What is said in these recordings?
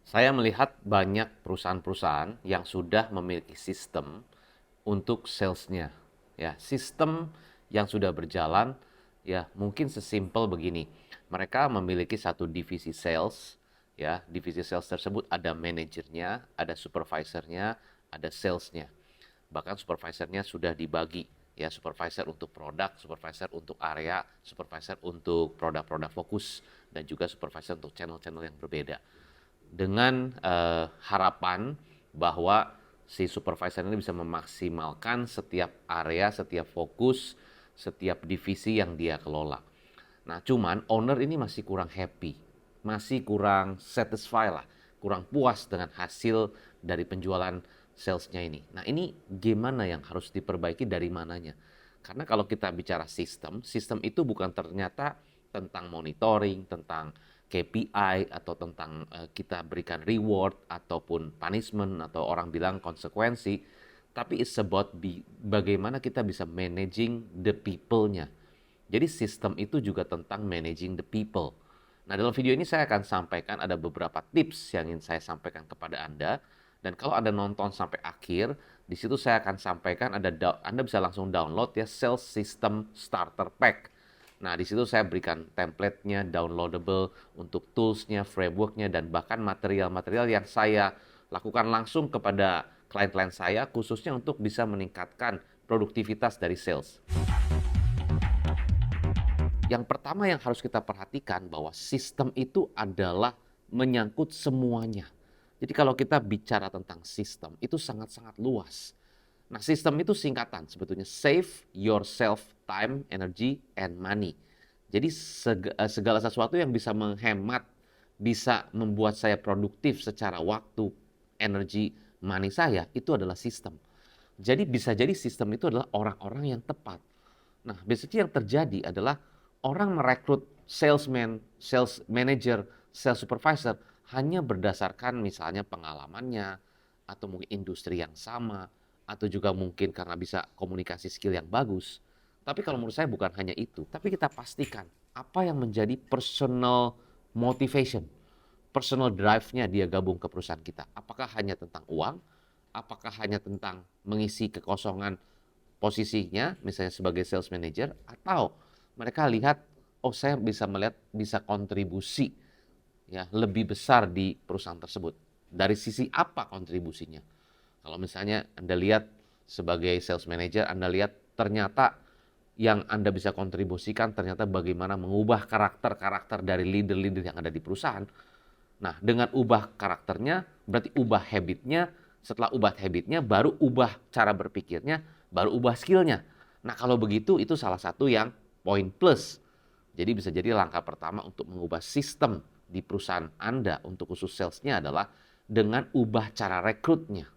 Saya melihat banyak perusahaan-perusahaan yang sudah memiliki sistem untuk salesnya. Ya, sistem yang sudah berjalan, ya mungkin sesimpel begini. Mereka memiliki satu divisi sales, ya divisi sales tersebut ada manajernya, ada supervisornya, ada salesnya. Bahkan supervisornya sudah dibagi, ya supervisor untuk produk, supervisor untuk area, supervisor untuk produk-produk fokus, dan juga supervisor untuk channel-channel yang berbeda dengan harapan bahwa si supervisor ini bisa memaksimalkan setiap area, setiap fokus, setiap divisi yang dia kelola. Nah, cuman owner ini masih kurang happy, masih kurang satisfy lah, kurang puas dengan hasil dari penjualan salesnya ini. Nah, ini gimana yang harus diperbaiki dari mananya? Karena kalau kita bicara sistem, sistem itu bukan ternyata tentang monitoring, tentang KPI atau tentang kita berikan reward ataupun punishment atau orang bilang konsekuensi, tapi it's about bagaimana kita bisa managing the people-nya. Jadi sistem itu juga tentang managing the people. Nah, dalam video ini saya akan sampaikan ada beberapa tips yang ingin saya sampaikan kepada Anda. Dan kalau Anda nonton sampai akhir, di situ saya akan sampaikan Anda bisa langsung download ya Sales System Starter Pack. Nah, di situ saya berikan template-nya, downloadable untuk tools-nya, framework-nya, dan bahkan material-material yang saya lakukan langsung kepada klien-klien saya, khususnya untuk bisa meningkatkan produktivitas dari sales. Yang pertama yang harus kita perhatikan bahwa sistem itu adalah menyangkut semuanya. Jadi kalau kita bicara tentang sistem, itu sangat-sangat luas. Nah, sistem itu singkatan sebetulnya save yourself time, energy, and money. Jadi segala sesuatu yang bisa menghemat, bisa membuat saya produktif secara waktu, energi, money saya, itu adalah sistem. Jadi bisa jadi sistem itu adalah orang-orang yang tepat. Nah, biasanya yang terjadi adalah orang merekrut salesman, sales manager, sales supervisor hanya berdasarkan misalnya pengalamannya, atau mungkin industri yang sama, atau juga mungkin karena bisa komunikasi skill yang bagus. Tapi kalau menurut saya bukan hanya itu, tapi kita pastikan apa yang menjadi personal motivation, personal drive-nya dia gabung ke perusahaan kita. Apakah hanya tentang uang? Apakah hanya tentang mengisi kekosongan posisinya, misalnya sebagai sales manager, atau mereka lihat, oh saya bisa melihat bisa kontribusi ya lebih besar di perusahaan tersebut. Dari sisi apa kontribusinya? Kalau misalnya Anda lihat sebagai sales manager, Anda lihat ternyata yang Anda bisa kontribusikan ternyata bagaimana mengubah karakter-karakter dari leader-leader yang ada di perusahaan. Nah, dengan ubah karakternya, berarti ubah habitnya, setelah ubah habitnya, baru ubah cara berpikirnya, baru ubah skillnya. Nah, kalau begitu, itu salah satu yang poin plus. Jadi bisa jadi langkah pertama untuk mengubah sistem di perusahaan Anda untuk khusus salesnya adalah dengan ubah cara rekrutnya,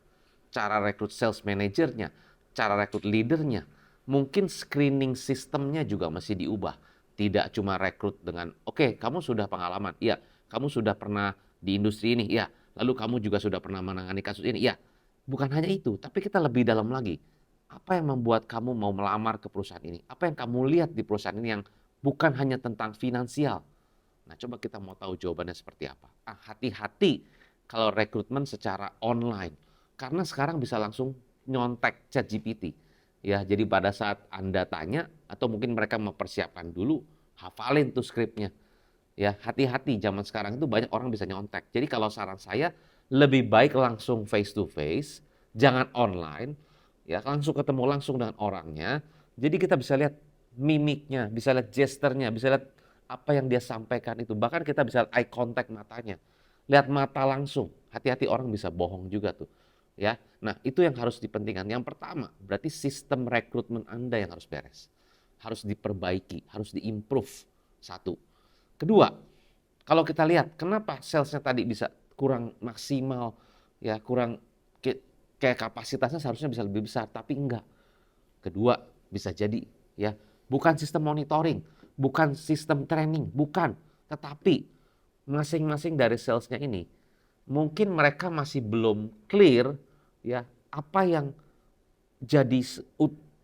cara rekrut sales manajernya, cara rekrut leadernya. Mungkin screening sistemnya juga masih diubah. Tidak cuma rekrut dengan, oke, kamu sudah pengalaman. Iya, kamu sudah pernah di industri ini. Iya, lalu kamu juga sudah pernah menangani kasus ini. Iya, bukan hanya itu, tapi kita lebih dalam lagi. Apa yang membuat kamu mau melamar ke perusahaan ini? Apa yang kamu lihat di perusahaan ini yang bukan hanya tentang finansial? Nah, coba kita mau tahu jawabannya seperti apa. Hati-hati kalau rekrutmen secara online. Karena sekarang bisa langsung nyontek ChatGPT. Ya, jadi pada saat Anda tanya, atau mungkin mereka mempersiapkan dulu, hafalin tuh skripnya. Ya, hati-hati zaman sekarang itu banyak orang bisa nyontek. Jadi kalau saran saya, lebih baik langsung face to face, jangan online, ya langsung ketemu langsung dengan orangnya. Jadi kita bisa lihat mimiknya, bisa lihat gesturnya, bisa lihat apa yang dia sampaikan itu. Bahkan kita bisa lihat eye contact matanya. Lihat mata langsung. Hati-hati orang bisa bohong juga tuh. Ya. Nah, itu yang harus dipentingkan. Yang pertama, berarti sistem rekrutmen Anda yang harus beres. Harus diperbaiki, harus diimprove. Satu. Kedua, kalau kita lihat kenapa salesnya tadi bisa kurang maksimal, ya kurang kayak kapasitasnya seharusnya bisa lebih besar, tapi enggak. Kedua, bisa jadi ya bukan sistem monitoring, bukan sistem training, bukan, tetapi masing-masing dari salesnya ini mungkin mereka masih belum clear ya apa yang jadi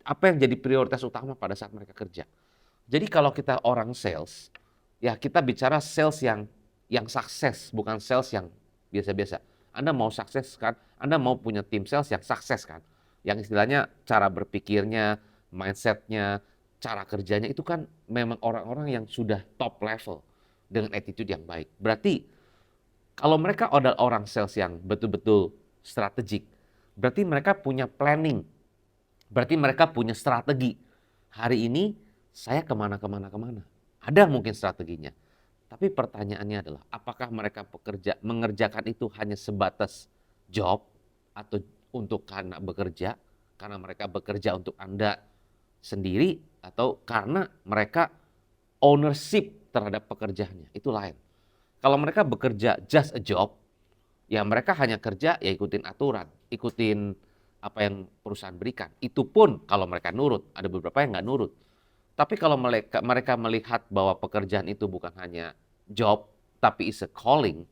apa yang jadi prioritas utama pada saat mereka kerja. Jadi kalau kita orang sales, ya kita bicara sales yang sukses, bukan sales biasa-biasa. Anda mau sukses kan? Anda mau punya tim sales yang sukses kan? Yang istilahnya cara berpikirnya, mindset-nya, cara kerjanya itu kan memang orang-orang yang sudah top level dengan attitude yang baik. Berarti kalau mereka adalah orang sales yang betul-betul strategik, berarti mereka punya planning, berarti mereka punya strategi. Hari ini saya kemana. Ada mungkin strateginya. Tapi pertanyaannya adalah, apakah mereka mengerjakan itu hanya sebatas job atau untuk karena bekerja, karena mereka bekerja untuk Anda sendiri, atau karena mereka ownership terhadap pekerjaannya, itu lain. Kalau mereka bekerja just a job, ya mereka hanya kerja ya ikutin aturan, ikutin apa yang perusahaan berikan. Itu pun kalau mereka nurut, ada beberapa yang nggak nurut. Tapi kalau mereka melihat bahwa pekerjaan itu bukan hanya job, tapi is a calling,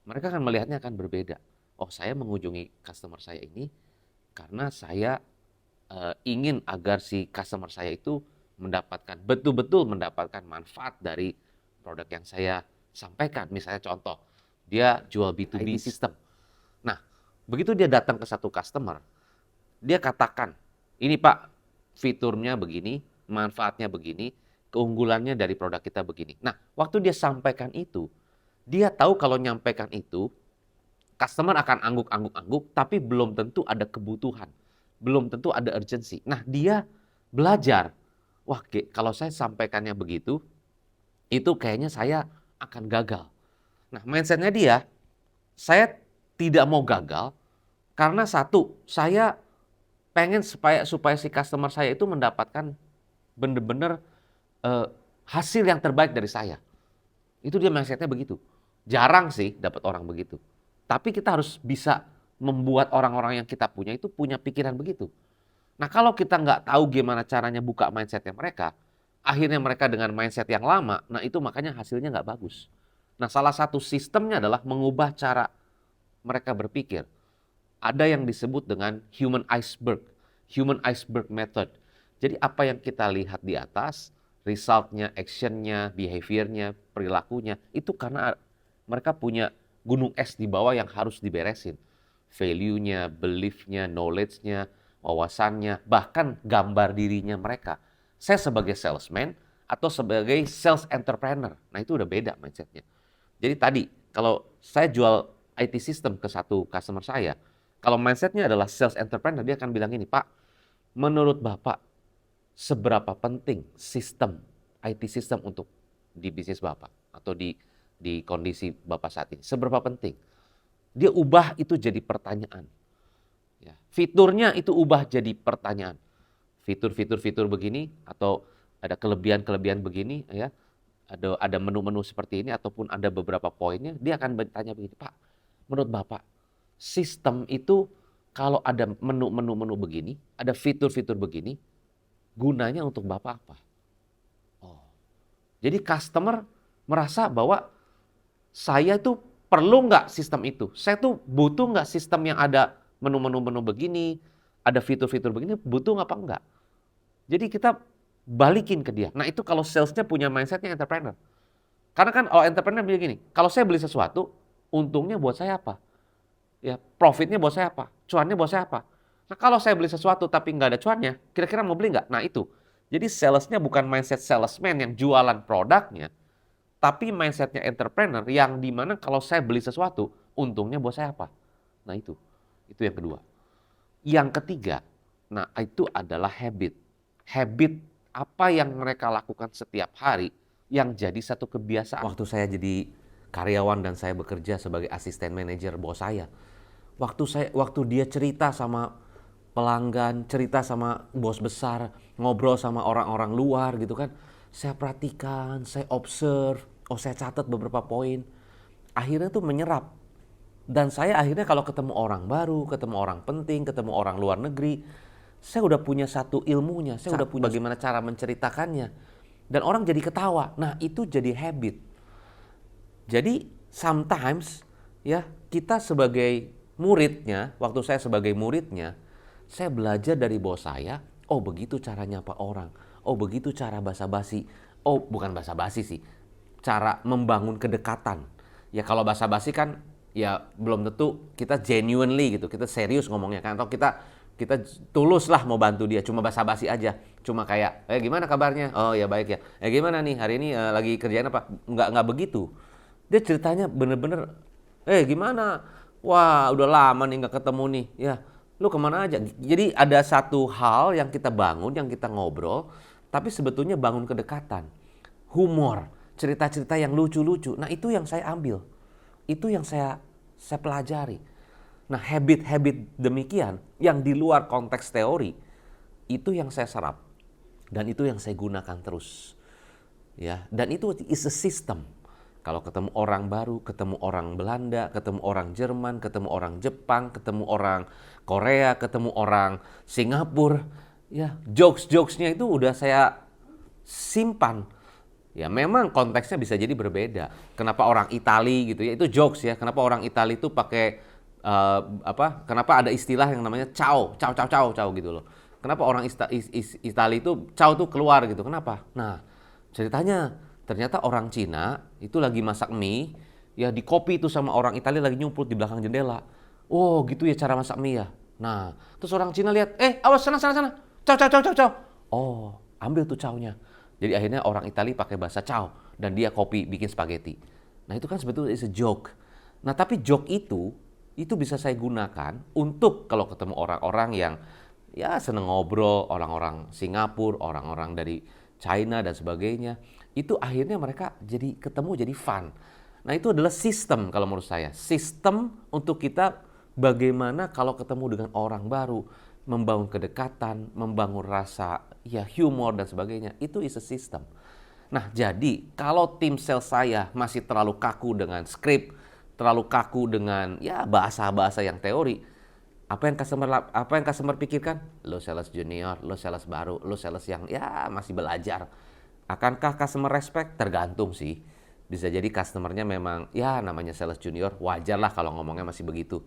mereka akan melihatnya akan berbeda. Oh, saya mengunjungi customer saya ini karena saya ingin agar si customer saya itu betul-betul mendapatkan manfaat dari produk yang saya sampaikan. Misalnya contoh, dia jual B2B system. Nah, begitu dia datang ke satu customer, dia katakan, ini Pak, fiturnya begini, manfaatnya begini, keunggulannya dari produk kita begini. Nah, waktu dia sampaikan itu, dia tahu kalau nyampaikan itu, customer akan angguk-angguk, tapi belum tentu ada kebutuhan, belum tentu ada urgency. Nah, dia belajar, wah kalau saya sampaikannya begitu, itu kayaknya saya akan gagal. Nah, mindsetnya dia, saya tidak mau gagal, karena satu, saya pengen supaya si customer saya itu mendapatkan benar-benar hasil yang terbaik dari saya. Itu dia mindsetnya begitu. Jarang sih dapat orang begitu. Tapi kita harus bisa membuat orang-orang yang kita punya itu punya pikiran begitu. Nah, kalau kita nggak tahu gimana caranya buka mindsetnya mereka, akhirnya mereka dengan mindset yang lama, nah itu makanya hasilnya nggak bagus. Nah, salah satu sistemnya adalah mengubah cara mereka berpikir. Ada yang disebut dengan human iceberg method. Jadi apa yang kita lihat di atas, resultnya, actionnya, behaviornya, perilakunya, itu karena mereka punya gunung es di bawah yang harus diberesin. Value-nya, belief-nya, knowledge-nya, wawasannya, bahkan gambar dirinya mereka. Saya sebagai salesman atau sebagai sales entrepreneur, nah itu udah beda mindsetnya. Jadi tadi, kalau saya jual IT system ke satu customer saya, kalau mindsetnya adalah sales entrepreneur, dia akan bilang ini, Pak, menurut Bapak, seberapa penting sistem, IT system untuk di bisnis Bapak, atau di kondisi Bapak saat ini, seberapa penting? Dia ubah itu jadi pertanyaan. Ya, fiturnya itu ubah jadi pertanyaan. Fitur begini, atau ada kelebihan begini, ya, ada menu-menu seperti ini, ataupun ada beberapa poinnya, dia akan bertanya begini, Pak, menurut Bapak, sistem itu kalau ada menu begini, ada fitur-fitur begini, gunanya untuk Bapak apa? Oh, jadi customer merasa bahwa saya itu perlu nggak sistem itu? Saya tuh butuh nggak sistem yang ada menu begini, ada fitur-fitur begini, butuh apa enggak? Jadi kita balikin ke dia. Nah itu kalau salesnya punya mindsetnya entrepreneur. Karena kan kalau entrepreneur bilang gini, kalau saya beli sesuatu, untungnya buat saya apa? Ya, profitnya buat saya apa? Cuannya buat saya apa? Nah, kalau saya beli sesuatu tapi nggak ada cuannya, kira-kira mau beli nggak? Nah, itu. Jadi salesnya bukan mindset salesman yang jualan produknya, tapi mindsetnya entrepreneur yang dimana kalau saya beli sesuatu, untungnya buat saya apa? Nah, itu. Itu yang kedua. Yang ketiga, nah itu adalah habit. Habit apa yang mereka lakukan setiap hari yang jadi satu kebiasaan. Waktu saya jadi karyawan dan saya bekerja sebagai asisten manajer bos saya, waktu dia cerita sama pelanggan, cerita sama bos besar, ngobrol sama orang-orang luar gitu kan, saya perhatikan, saya observe, saya catat beberapa poin. Akhirnya tuh menyerap. Dan saya akhirnya kalau ketemu orang baru, ketemu orang penting, ketemu orang luar negeri, saya udah punya satu ilmunya, saya udah punya bagaimana cara menceritakannya. Dan orang jadi ketawa. Nah, itu jadi habit. Jadi sometimes ya kita sebagai muridnya, waktu saya sebagai muridnya, saya belajar dari bos saya, oh begitu cara nyapa orang, oh begitu cara basa-basi, oh bukan basa-basi sih, cara membangun kedekatan. Ya kalau basa-basi kan ya belum tentu kita genuinely gitu, kita serius ngomongnya kan, atau kita tulus lah mau bantu dia, cuma basa-basi aja, cuma kayak, gimana kabarnya? Oh ya baik ya. Gimana nih hari ini lagi kerjaan apa? Nggak begitu. Dia ceritanya bener-bener, gimana? Wah udah lama nih nggak ketemu nih. Ya lu kemana aja? Jadi ada satu hal yang kita bangun, yang kita ngobrol, tapi sebetulnya bangun kedekatan, humor, cerita-cerita yang lucu-lucu. Nah itu yang saya ambil, itu yang saya pelajari. Nah, habit-habit demikian yang di luar konteks teori itu yang saya serap dan itu yang saya gunakan terus. Ya, dan itu is a system. Kalau ketemu orang baru, ketemu orang Belanda, ketemu orang Jerman, ketemu orang Jepang, ketemu orang Korea, ketemu orang Singapura, ya, jokes-jokesnya itu udah saya simpan. Ya memang konteksnya bisa jadi berbeda. Kenapa orang Itali gitu ya, itu jokes ya. Kenapa orang Itali itu pakai kenapa ada istilah yang namanya ciao gitu loh. Kenapa orang Itali itu ciao tuh keluar gitu. Kenapa? Nah, ceritanya ternyata orang Cina itu lagi masak mie, ya di copy itu sama orang Itali lagi nyumput di belakang jendela. Oh, gitu ya cara masak mie ya. Nah, terus orang Cina lihat, awas sana. Ciao. Oh, ambil tuh ciao-nya. Jadi akhirnya orang Itali pakai bahasa ciao dan dia copy bikin spaghetti. Nah, itu kan sebetulnya is a joke. Nah, tapi joke itu bisa saya gunakan untuk kalau ketemu orang-orang yang ya seneng ngobrol, orang-orang Singapura, orang-orang dari China dan sebagainya. Itu akhirnya mereka jadi ketemu jadi fun. Nah itu adalah sistem kalau menurut saya. Sistem untuk kita bagaimana kalau ketemu dengan orang baru, membangun kedekatan, membangun rasa ya humor dan sebagainya. Itu is a system. Nah jadi kalau tim sales saya masih terlalu kaku dengan skrip, terlalu kaku dengan ya bahasa-bahasa yang teori, apa yang customer pikirkan? Lo sales junior, lo sales baru, lo sales yang ya masih belajar. Akankah customer respect? Tergantung sih. Bisa jadi customernya memang ya namanya sales junior, wajar lah kalau ngomongnya masih begitu.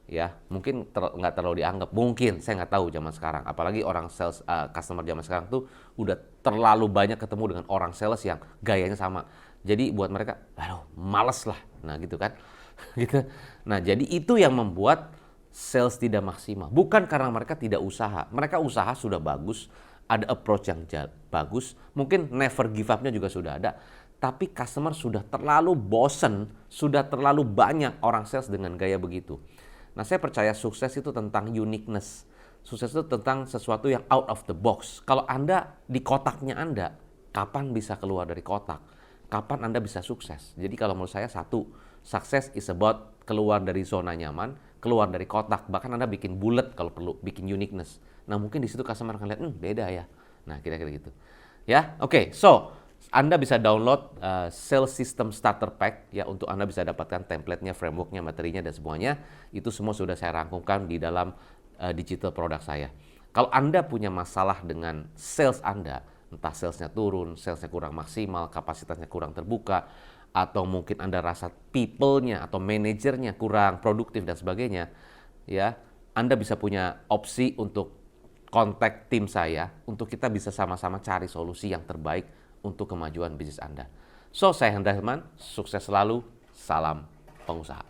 Ya, mungkin nggak terlalu dianggap. Mungkin, saya nggak tahu zaman sekarang. Apalagi orang sales, customer zaman sekarang tuh udah terlalu banyak ketemu dengan orang sales yang gayanya sama. Jadi buat mereka, aduh males lah. Nah gitu kan. Gitu. Nah jadi itu yang membuat sales tidak maksimal. Bukan karena mereka tidak usaha. Mereka usaha sudah bagus, ada approach yang bagus, mungkin never give up-nya juga sudah ada. Tapi customer sudah terlalu bosen, sudah terlalu banyak orang sales dengan gaya begitu. Nah saya percaya sukses itu tentang uniqueness. Sukses itu tentang sesuatu yang out of the box. Kalau Anda di kotaknya Anda, kapan bisa keluar dari kotak? Kapan Anda bisa sukses? Jadi kalau menurut saya satu, sukses is about keluar dari zona nyaman, keluar dari kotak, bahkan Anda bikin bullet kalau perlu, bikin uniqueness. Nah mungkin di situ customer akan lihat, beda ya. Nah kira-kira gitu. Ya, oke. So, Anda bisa download Sales System Starter Pack ya untuk Anda bisa dapatkan template-nya, framework-nya, materinya dan semuanya. Itu semua sudah saya rangkumkan di dalam digital produk saya. Kalau Anda punya masalah dengan sales Anda, entah salesnya turun, salesnya kurang maksimal, kapasitasnya kurang terbuka, atau mungkin Anda rasa people-nya atau manajernya kurang produktif dan sebagainya, ya, Anda bisa punya opsi untuk kontak tim saya untuk kita bisa sama-sama cari solusi yang terbaik untuk kemajuan bisnis Anda. So, saya Hendra Hilman, sukses selalu, salam pengusaha.